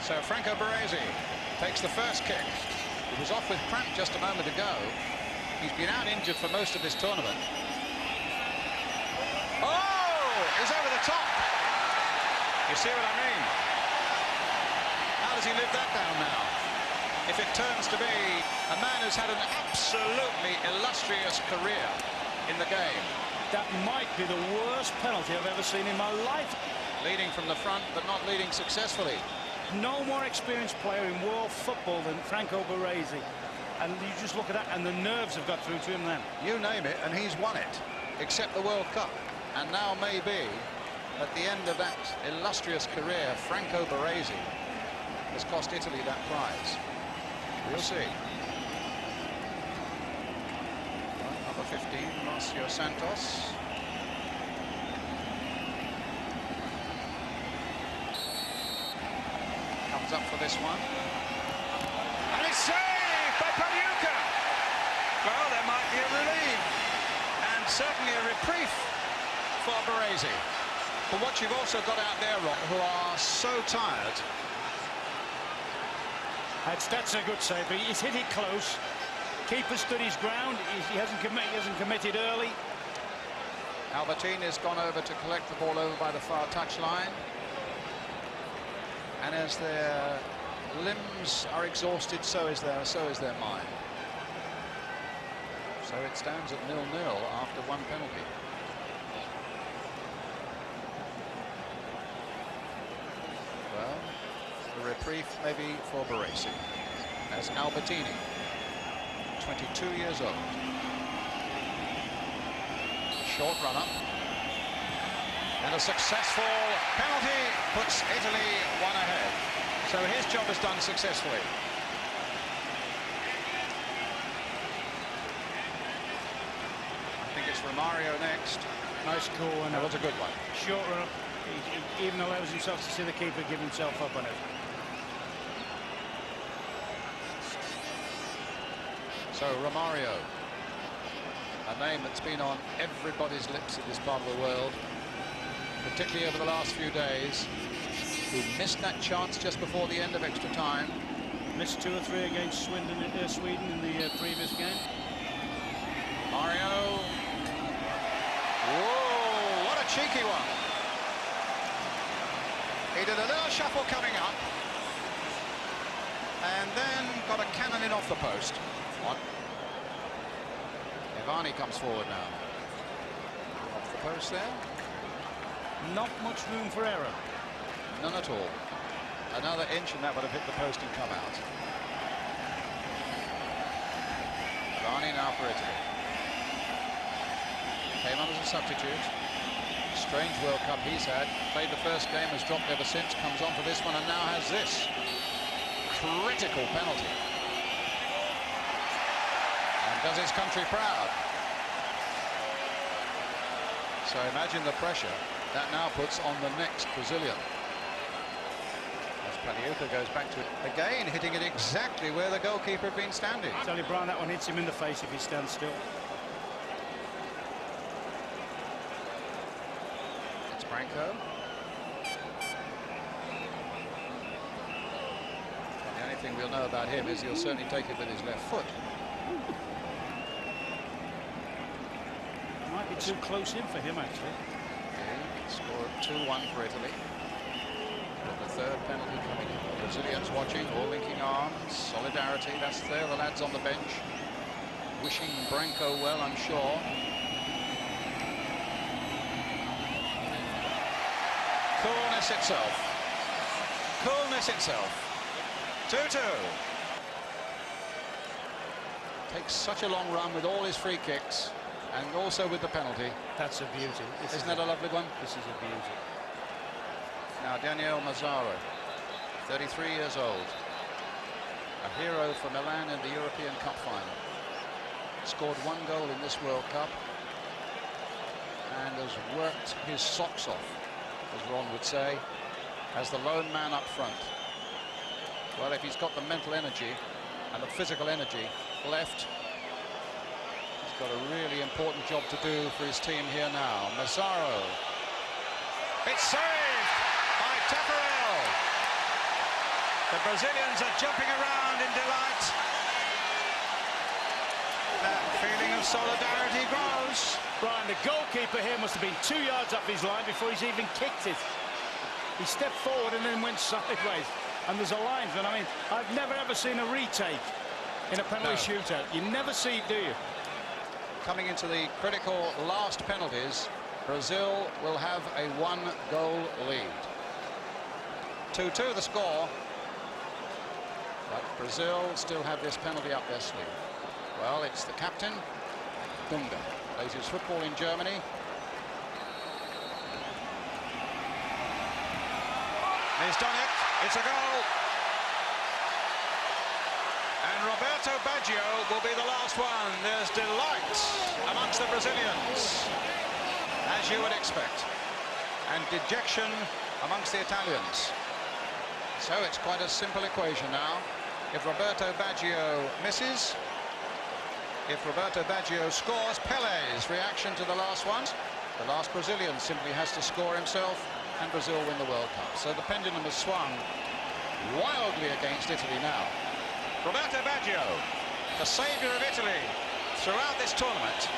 So Franco Baresi takes the first kick. He was off with cramp just a moment ago. He's been out injured for most of this tournament. Oh, he's over the top. You see what I mean? How does he live that down now? If it turns to be a man who's had an absolutely illustrious career in the game. That might be the worst penalty I've ever seen in my life. Leading from the front, but not leading successfully. No more experienced player in world football than Franco Baresi. And you just look at that, and the nerves have got through to him then. You name it, and he's won it, except the World Cup. And now maybe, at the end of that illustrious career, Franco Baresi has cost Italy that prize. We'll see. Number 15, Marcio Santos. Comes up for this one. And it's saved by Paniuka. Well, there might be a relief. And certainly a reprieve for Baresi. But what you've also got out there, Rock, who are so tired. That's a good save, but he's hit it close. Keeper stood his ground. He hasn't committed early. Albertini's gone over to collect the ball over by the far touchline. And as their limbs are exhausted, so is their mind. So it stands at 0-0 after one penalty. Well, the reprieve maybe for Baresi, as Albertini, 22 years old. Short run up. And a successful penalty puts Italy one ahead. So his job is done successfully. I think it's Romario next. Nice call. And that was a good one. Short run up. He even allows himself to see the keeper give himself up on it. So Romario, a name that's been on everybody's lips in this part of the world, particularly over the last few days, who missed that chance just before the end of extra time. Missed 2 or 3 against Sweden in the previous game. Mario. Whoa, what a cheeky one. He did a little shuffle coming up, and then got a cannon in off the post. One. Ivani comes forward now. Off the post there. Not much room for error. None at all. Another inch and that would have hit the post and come out. Ivani now for Italy. Came on as a substitute. Strange World Cup he's had. Played the first game, has dropped ever since. Comes on for this one and now has this critical penalty. And does his country proud. So imagine the pressure that now puts on the next Brazilian. As Paniuka goes back to it again, hitting it exactly where the goalkeeper had been standing. Tell you, Brian, that one hits him in the face if he stands still. It's Branco. The only thing we'll know about him is he'll certainly take it with his left foot. Might be too close in for him, actually. Scored 2-1 for Italy. With the third penalty coming in. The Brazilians watching, all linking arms. Solidarity, that's there, the lads on the bench. Wishing Branco well, I'm sure. Coolness itself. Coolness itself. 2-2. Takes such a long run with all his free kicks. And also with the penalty. That's a beauty. Isn't that a lovely one? This is a beauty. Now Daniel Mazzaro, 33 years old. A hero for Milan in the European Cup final. Scored 1 goal in this World Cup. And has worked his socks off, as Ron would say, as the lone man up front. Well, if he's got the mental energy and the physical energy left, got a really important job to do for his team here now. Mazzaro. It's saved by Tetra. The Brazilians are jumping around in delight. That feeling of solidarity grows. Brian, the goalkeeper here must have been 2 yards off his line before he's even kicked it. He stepped forward and then went sideways. And there's a linesman. I mean, I've never ever seen a retake in a penalty shootout. You never see it, do you? Coming into the critical last penalties, Brazil will have a 1-goal lead. 2-2 the score. But Brazil still have this penalty up their sleeve. Well, it's the captain, Dunga, plays his football in Germany. He's done it. It's a goal. And Roberto Baggio will be the last one. There's delight amongst the Brazilians, as you would expect, and dejection amongst the Italians. So it's quite a simple equation now. If Roberto Baggio misses, if Roberto Baggio scores, Pelé's reaction to the last one. The last Brazilian simply has to score himself, and Brazil win the World Cup. So the pendulum has swung wildly against Italy now. Roberto Baggio, the saviour of Italy throughout this tournament.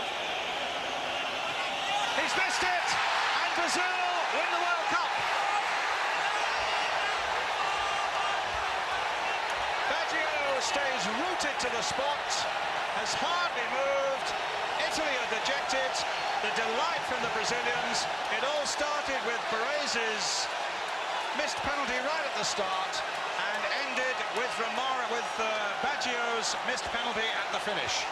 He's missed it, and Brazil win the World Cup. Baggio stays rooted to the spot, has hardly moved. Italy are dejected. The delight from the Brazilians. It all started with Perez's missed penalty right at the start and ended with Baggio's missed penalty at the finish.